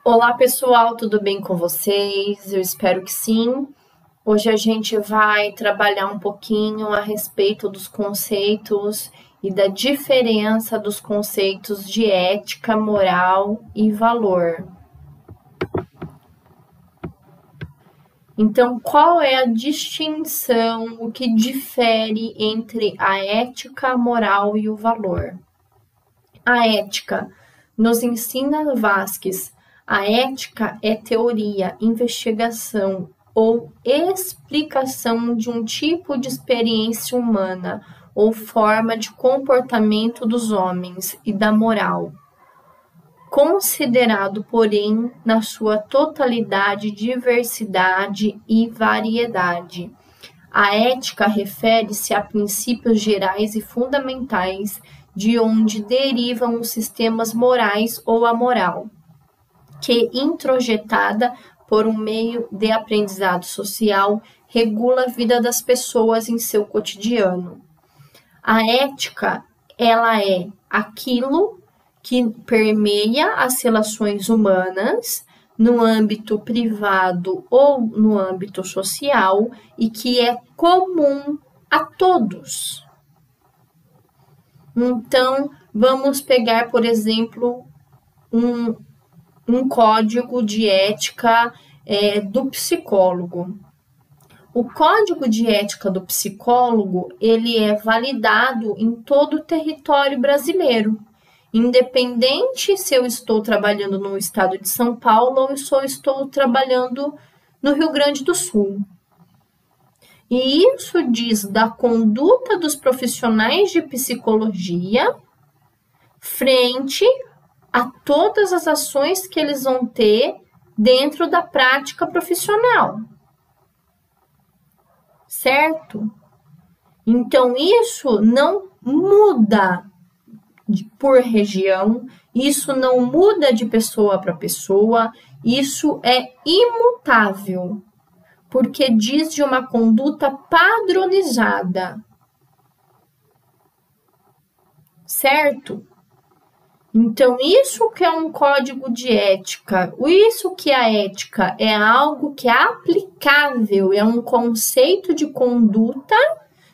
Olá pessoal, tudo bem com vocês? Eu espero que sim. Hoje a gente vai trabalhar um pouquinho a respeito dos conceitos e da diferença dos conceitos de ética, moral e valor. Então, qual é a distinção, o que difere entre a ética, a moral e o valor? A ética nos ensina Vasquez. A ética é teoria, investigação ou explicação de um tipo de experiência humana ou forma de comportamento dos homens e da moral, considerado, porém, na sua totalidade, diversidade e variedade. A ética refere-se a princípios gerais e fundamentais de onde derivam os sistemas morais ou a moral, que, introjetada por um meio de aprendizado social, regula a vida das pessoas em seu cotidiano. A ética, ela é aquilo que permeia as relações humanas no âmbito privado ou no âmbito social e que é comum a todos. Então, vamos pegar, por exemplo, um código de ética do psicólogo. O código de ética do psicólogo, ele é validado em todo o território brasileiro, independente se eu estou trabalhando no estado de São Paulo ou se eu estou trabalhando no Rio Grande do Sul. E isso diz da conduta dos profissionais de psicologia frente a todas as ações que eles vão ter dentro da prática profissional. Certo? Então, isso não muda por região, isso não muda de pessoa para pessoa, isso é imutável, porque diz de uma conduta padronizada. Certo? Então, isso que é um código de ética, isso que a ética é algo que é aplicável, é um conceito de conduta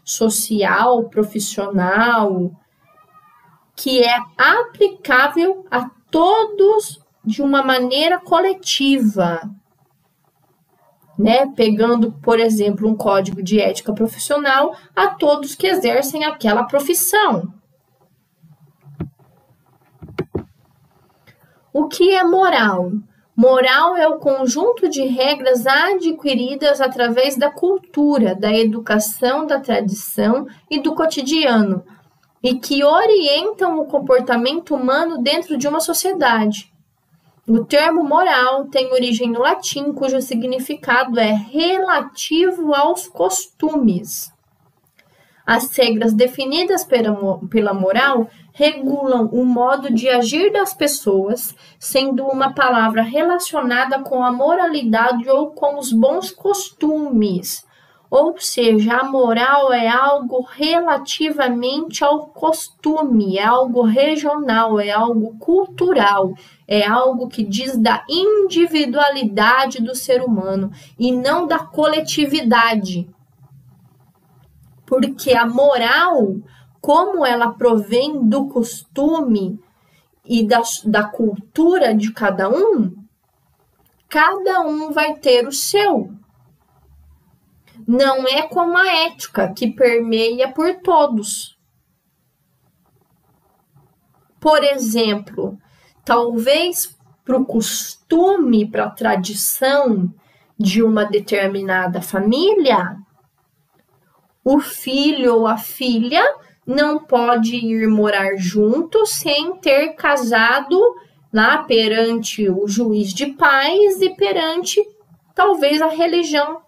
social, profissional, que é aplicável a todos de uma maneira coletiva. Né? Pegando, por exemplo, um código de ética profissional a todos que exercem aquela profissão. O que é moral? Moral é o conjunto de regras adquiridas através da cultura, da educação, da tradição e do cotidiano, e que orientam o comportamento humano dentro de uma sociedade. O termo moral tem origem no latim, cujo significado é relativo aos costumes. As regras definidas pela moral regulam o modo de agir das pessoas, sendo uma palavra relacionada com a moralidade ou com os bons costumes. Ou seja, a moral é algo relativamente ao costume, é algo regional, é algo cultural, é algo que diz da individualidade do ser humano e não da coletividade. Porque a moral, como ela provém do costume e da cultura de cada um vai ter o seu. Não é como a ética, que permeia por todos. Por exemplo, talvez para o costume, para a tradição de uma determinada família, o filho ou a filha não pode ir morar junto sem ter casado lá perante o juiz de paz e perante talvez a religião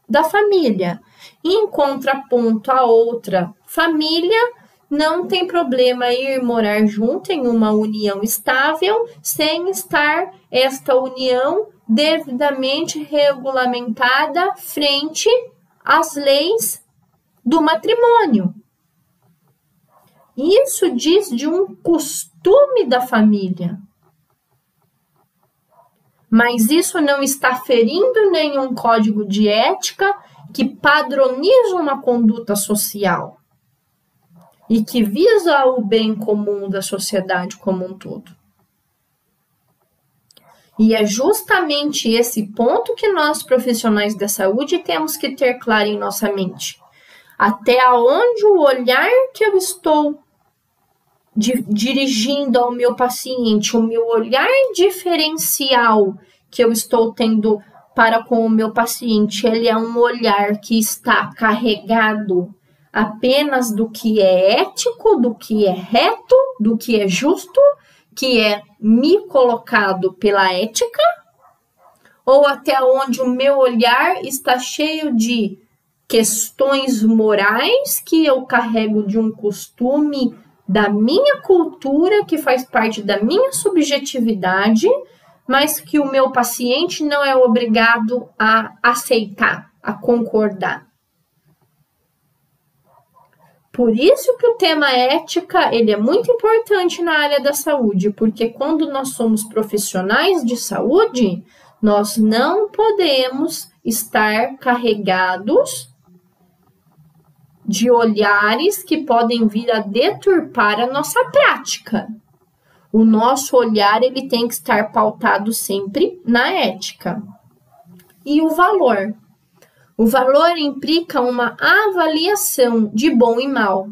da família. Em contraponto a outra família, não tem problema ir morar junto em uma união estável sem estar esta união devidamente regulamentada frente às leis do matrimônio. Isso diz de um costume da família. mas isso não está ferindo nenhum código de ética que padroniza uma conduta social e que visa o bem comum da sociedade como um todo. E é justamente esse ponto que nós, profissionais da saúde, temos que ter claro em nossa mente. Até onde o olhar que eu estou dirigindo ao meu paciente, o meu olhar diferencial que eu estou tendo para com o meu paciente, ele é um olhar que está carregado apenas do que é ético, do que é reto, do que é justo, que é me colocado pela ética, ou até onde o meu olhar está cheio de questões morais que eu carrego de um costume da minha cultura, que faz parte da minha subjetividade, mas que o meu paciente não é obrigado a aceitar, a concordar. Por isso que o tema ética, ele é muito importante na área da saúde, porque quando nós somos profissionais de saúde, nós não podemos estar carregados de olhares que podem vir a deturpar a nossa prática. O nosso olhar, ele tem que estar pautado sempre na ética. E o valor? O valor implica uma avaliação de bom e mal.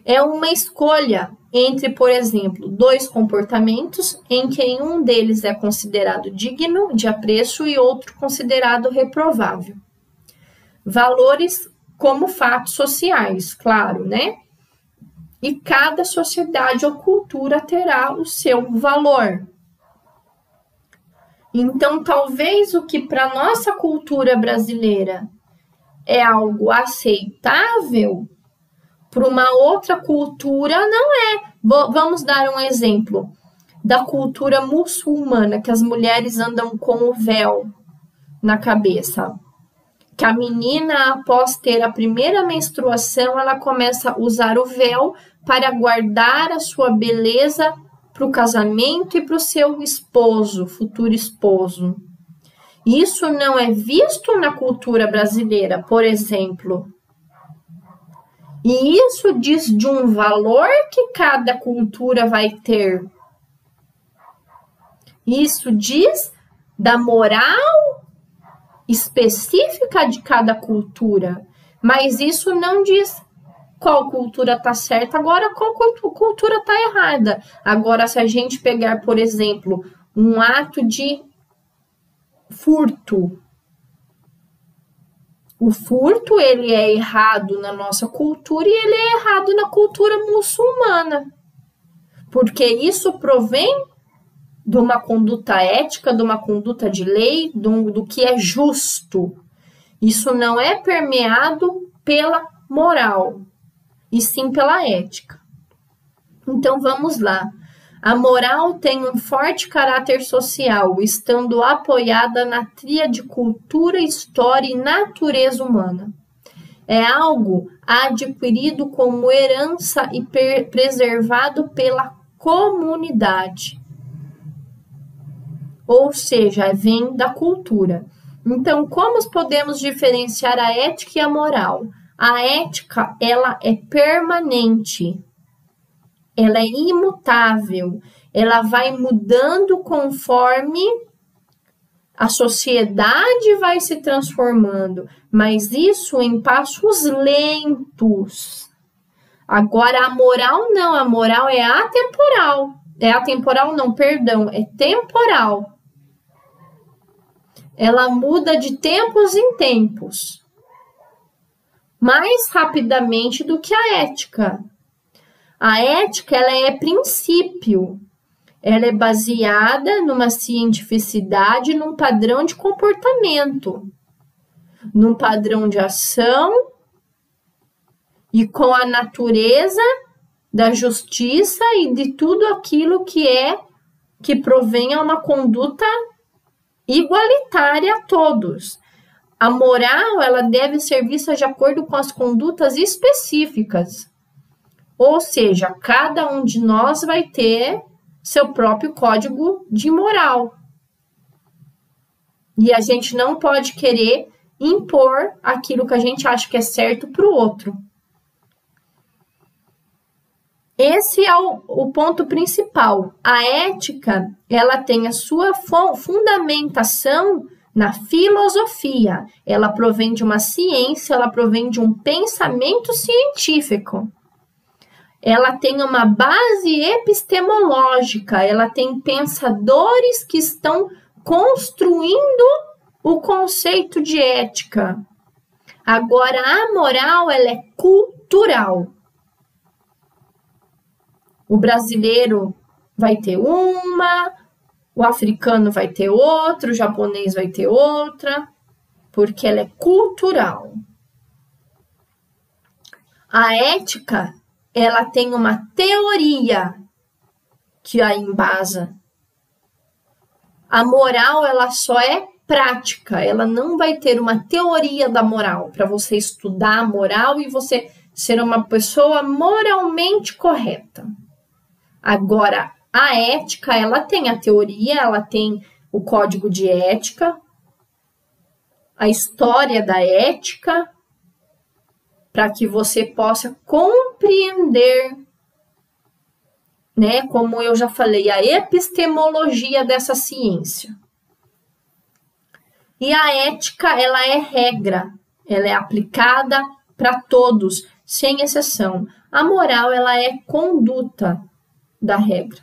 É uma escolha entre, por exemplo, dois comportamentos em que um deles é considerado digno de apreço e outro considerado reprovável. Valores como fatos sociais, claro, né? E cada sociedade ou cultura terá o seu valor. Então, talvez o que para nossa cultura brasileira é algo aceitável, para uma outra cultura não é. Vamos dar um exemplo da cultura muçulmana, que as mulheres andam com o véu na cabeça. Que a menina, após ter a primeira menstruação, ela começa a usar o véu para guardar a sua beleza para o casamento e para o seu esposo, futuro esposo. Isso não é visto na cultura brasileira, por exemplo. E isso diz de um valor que cada cultura vai ter. Isso diz da moral específica de cada cultura, mas isso não diz qual cultura está certa, agora qual cultura está errada. Agora, se a gente pegar, por exemplo, um ato de furto, o furto, ele é errado na nossa cultura e ele é errado na cultura muçulmana, porque isso provém de uma conduta ética, de uma conduta de lei, do que é justo. Isso não é permeado pela moral, e sim pela ética. Então, vamos lá. A moral tem um forte caráter social, estando apoiada na tríade cultura, história e natureza humana. É algo adquirido como herança e preservado pela comunidade. Ou seja, vem da cultura. Então, como podemos diferenciar a ética e a moral? A ética, ela é permanente, ela é imutável, ela vai mudando conforme a sociedade vai se transformando, mas isso em passos lentos. Agora, a moral não, a moral é atemporal. É atemporal não, perdão, é temporal. Ela muda de tempos em tempos, mais rapidamente do que a ética. A ética, ela é princípio, ela é baseada numa cientificidade, num padrão de comportamento, num padrão de ação e com a natureza da justiça e de tudo aquilo que provém a uma conduta igualitária a todos. A moral, ela deve ser vista de acordo com as condutas específicas. Ou seja, cada um de nós vai ter seu próprio código de moral. E a gente não pode querer impor aquilo que a gente acha que é certo para o outro. Esse é o ponto principal. A ética, ela tem a sua fundamentação na filosofia. Ela provém de uma ciência, ela provém de um pensamento científico. Ela tem uma base epistemológica, ela tem pensadores que estão construindo o conceito de ética. Agora, a moral, ela é cultural. O brasileiro vai ter uma, o africano vai ter outra, o japonês vai ter outra, porque ela é cultural. A ética, ela tem uma teoria que a embasa. A moral, ela só é prática, ela não vai ter uma teoria da moral para você estudar a moral e você ser uma pessoa moralmente correta. Agora, a ética, ela tem a teoria, ela tem o código de ética, a história da ética, para que você possa compreender, né, como eu já falei, a epistemologia dessa ciência. E a ética, ela é regra, ela é aplicada para todos, sem exceção. A moral, ela é conduta da regra.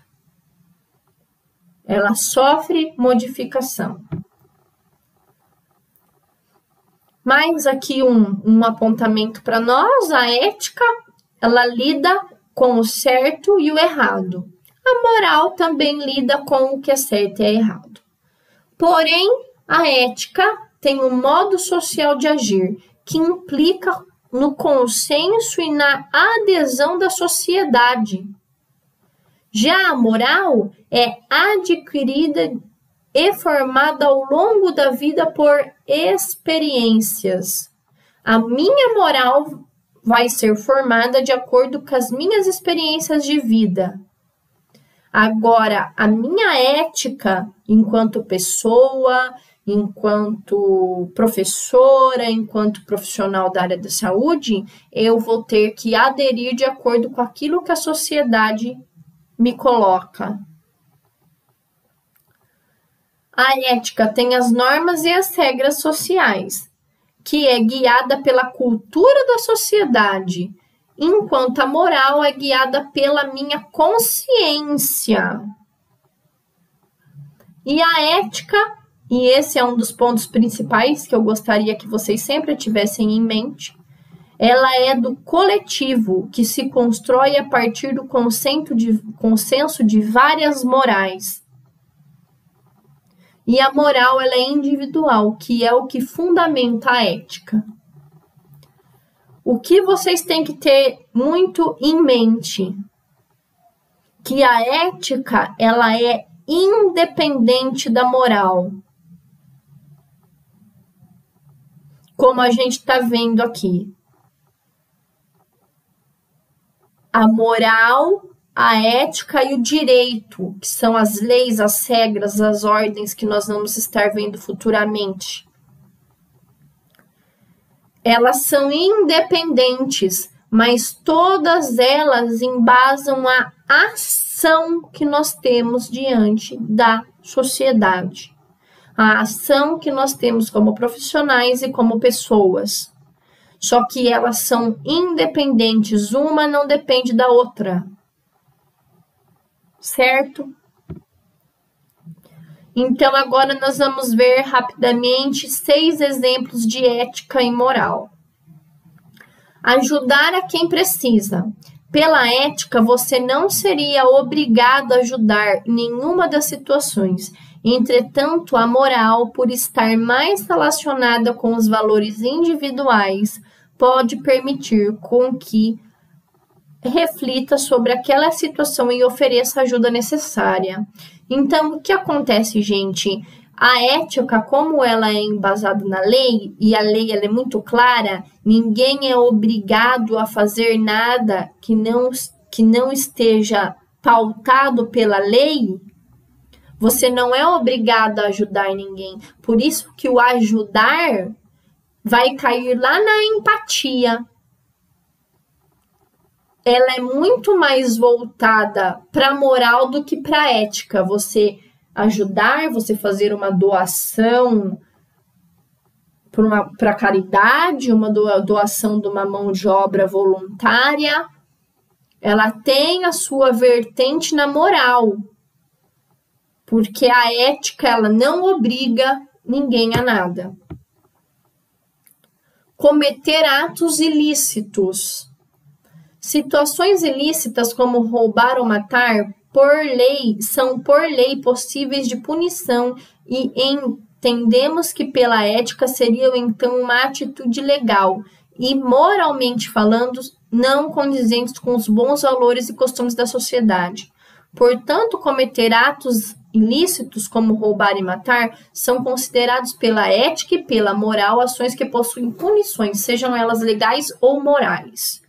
Ela sofre modificação. Mais aqui um apontamento para nós, a ética, ela lida com o certo e o errado. A moral também lida com o que é certo e é errado. Porém, a ética tem um modo social de agir que implica no consenso e na adesão da sociedade. Já a moral é adquirida e formada ao longo da vida por experiências. A minha moral vai ser formada de acordo com as minhas experiências de vida. Agora, a minha ética, enquanto pessoa, enquanto professora, enquanto profissional da área da saúde, eu vou ter que aderir de acordo com aquilo que a sociedade me coloca. A ética tem as normas e as regras sociais, que é guiada pela cultura da sociedade, enquanto a moral é guiada pela minha consciência. E a ética, e esse é um dos pontos principais que eu gostaria que vocês sempre tivessem em mente, ela é do coletivo, que se constrói a partir do consenso de várias morais. E a moral, ela é individual, que é o que fundamenta a ética. O que vocês têm que ter muito em mente? Que a ética, ela é independente da moral. Como a gente está vendo aqui. A moral, a ética e o direito, que são as leis, as regras, as ordens que nós vamos estar vendo futuramente. Elas são independentes, mas todas elas embasam a ação que nós temos diante da sociedade. A ação que nós temos como profissionais e como pessoas. Só que elas são independentes, uma não depende da outra. Certo? Então, agora nós vamos ver rapidamente 6 exemplos de ética e moral. Ajudar a quem precisa. Pela ética, você não seria obrigado a ajudar em nenhuma das situações. Entretanto, a moral, por estar mais relacionada com os valores individuais, pode permitir com que reflita sobre aquela situação e ofereça a ajuda necessária. Então, o que acontece, gente? A ética, como ela é embasada na lei, e a lei ela é muito clara, ninguém é obrigado a fazer nada que não esteja pautado pela lei. Você não é obrigado a ajudar ninguém. Por isso que o ajudar vai cair lá na empatia. Ela é muito mais voltada para a moral do que para a ética. Você ajudar, você fazer uma doação para caridade, uma doação de uma mão de obra voluntária, ela tem a sua vertente na moral, porque a ética ela não obriga ninguém a nada. Cometer atos ilícitos. Situações ilícitas como roubar ou matar, são por lei possíveis de punição e entendemos que pela ética seriam então uma atitude legal e moralmente falando não condizentes com os bons valores e costumes da sociedade. Portanto, cometer atos ilícitos como roubar e matar são considerados pela ética e pela moral ações que possuem punições, sejam elas legais ou morais.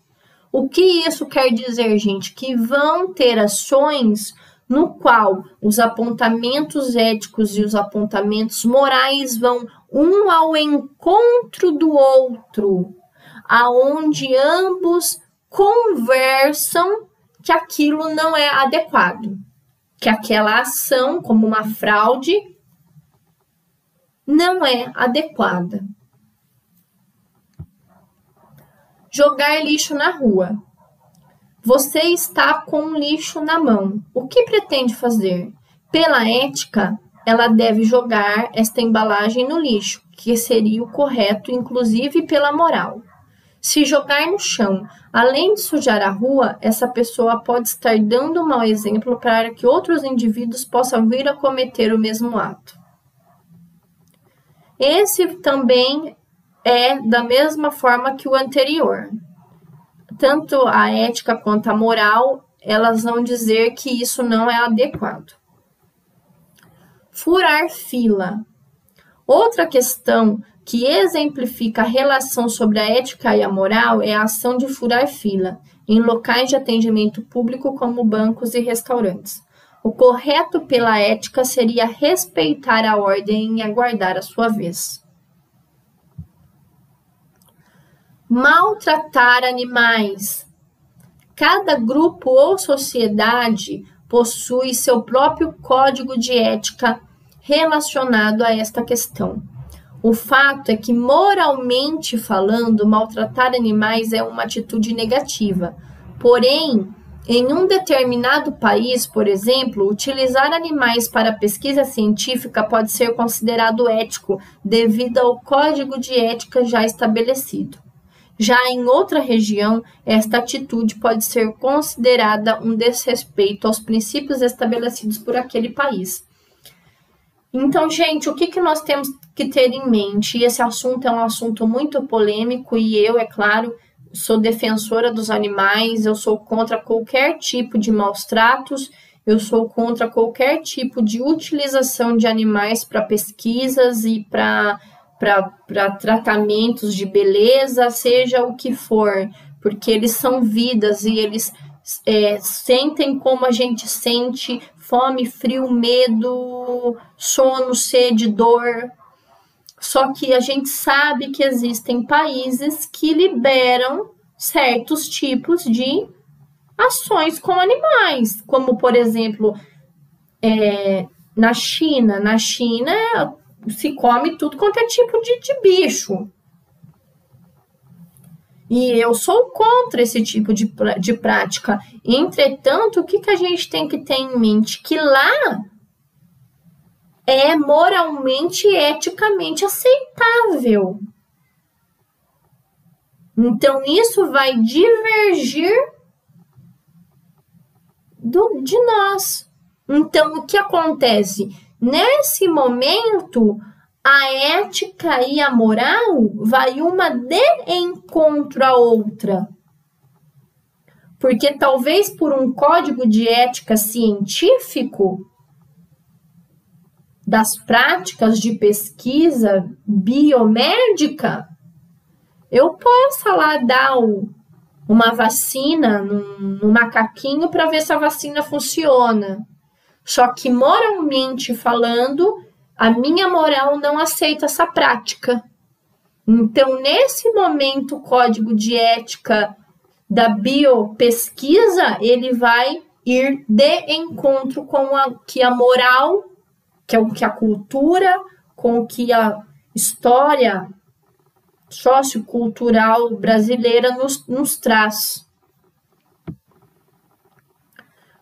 O que isso quer dizer, gente? Que vão ter ações no qual os apontamentos éticos e os apontamentos morais vão um ao encontro do outro, aonde ambos conversam que aquilo não é adequado, que aquela ação, como uma fraude, não é adequada. Jogar lixo na rua. Você está com lixo na mão. O que pretende fazer? Pela ética, ela deve jogar esta embalagem no lixo, que seria o correto, inclusive pela moral. Se jogar no chão, além de sujar a rua, essa pessoa pode estar dando um mau exemplo para que outros indivíduos possam vir a cometer o mesmo ato. Esse também é da mesma forma que o anterior. Tanto a ética quanto a moral, elas vão dizer que isso não é adequado. Furar fila. Outra questão que exemplifica a relação sobre a ética e a moral é a ação de furar fila em locais de atendimento público como bancos e restaurantes. O correto pela ética seria respeitar a ordem e aguardar a sua vez. Maltratar animais. Cada grupo ou sociedade possui seu próprio código de ética relacionado a esta questão. O fato é que, moralmente falando, maltratar animais é uma atitude negativa. Porém, em um determinado país, por exemplo, utilizar animais para pesquisa científica pode ser considerado ético devido ao código de ética já estabelecido. Já em outra região, esta atitude pode ser considerada um desrespeito aos princípios estabelecidos por aquele país. Então, gente, o que nós temos que ter em mente? Esse assunto é um assunto muito polêmico e eu, é claro, sou defensora dos animais, eu sou contra qualquer tipo de maus tratos, eu sou contra qualquer tipo de utilização de animais para pesquisas e para tratamentos de beleza, seja o que for, porque eles são vidas e eles sentem como a gente sente, fome, frio, medo, sono, sede, dor. Só que a gente sabe que existem países que liberam certos tipos de ações com animais, como, por exemplo, na China. Na China se come tudo quanto é tipo de bicho. E eu sou contra esse tipo de prática. Entretanto, o que a gente tem que ter em mente? Que lá é moralmente e eticamente aceitável. Então, isso vai divergir de nós. Então, o que acontece? Nesse momento, a ética e a moral vai uma de encontro à outra. Porque talvez por um código de ética científico das práticas de pesquisa biomédica, eu possa lá dar uma vacina no macaquinho para ver se a vacina funciona. Só que moralmente falando, a minha moral não aceita essa prática. Então, nesse momento, o código de ética da biopesquisa, ele vai ir de encontro com que a moral, que é o que a cultura, com o que a história sociocultural brasileira nos traz.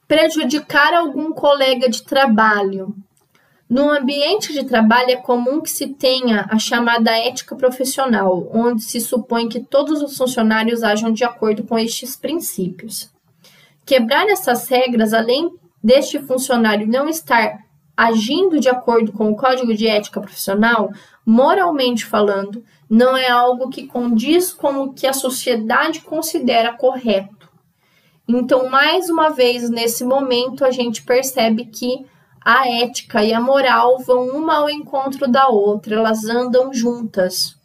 Prejudicar algum colega de trabalho. No ambiente de trabalho é comum que se tenha a chamada ética profissional, onde se supõe que todos os funcionários ajam de acordo com estes princípios. Quebrar essas regras, além deste funcionário não estar agindo de acordo com o Código de Ética Profissional, moralmente falando, não é algo que condiz com o que a sociedade considera correto. Então, mais uma vez, nesse momento, a gente percebe que a ética e a moral vão uma ao encontro da outra, elas andam juntas.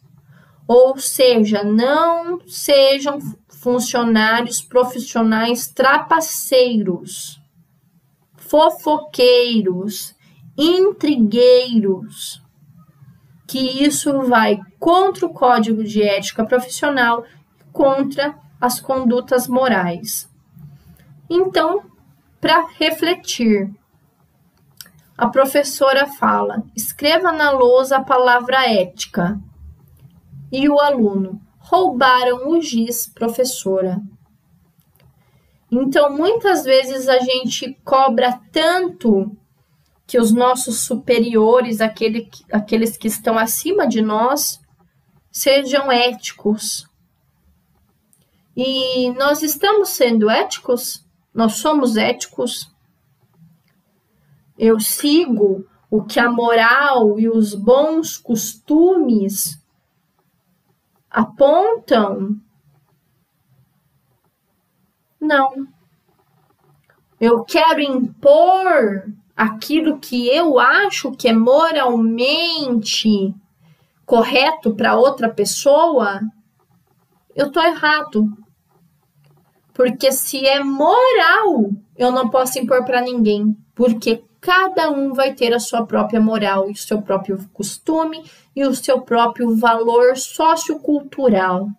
Ou seja, não sejam funcionários profissionais trapaceiros, fofoqueiros, intrigueiros, que isso vai contra o Código de Ética Profissional, contra as condutas morais. Então, para refletir, a professora fala, escreva na lousa a palavra ética. E o aluno, roubaram o giz, professora. Então, muitas vezes a gente cobra tanto que os nossos superiores, aqueles que estão acima de nós, sejam éticos. E nós estamos sendo éticos? Nós somos éticos? Eu sigo o que a moral e os bons costumes apontam? Não. Eu quero impor aquilo que eu acho que é moralmente correto para outra pessoa? Eu estou errado. Porque se é moral, eu não posso impor para ninguém. Porque cada um vai ter a sua própria moral, e o seu próprio costume e o seu próprio valor sociocultural.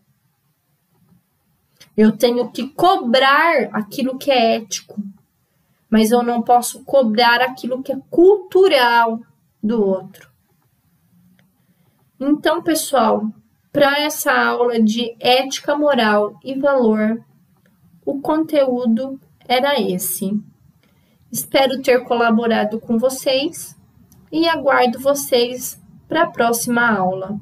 Eu tenho que cobrar aquilo que é ético, mas eu não posso cobrar aquilo que é cultural do outro. Então, pessoal, para essa aula de ética, moral e valor, o conteúdo era esse. Espero ter colaborado com vocês e aguardo vocês para a próxima aula.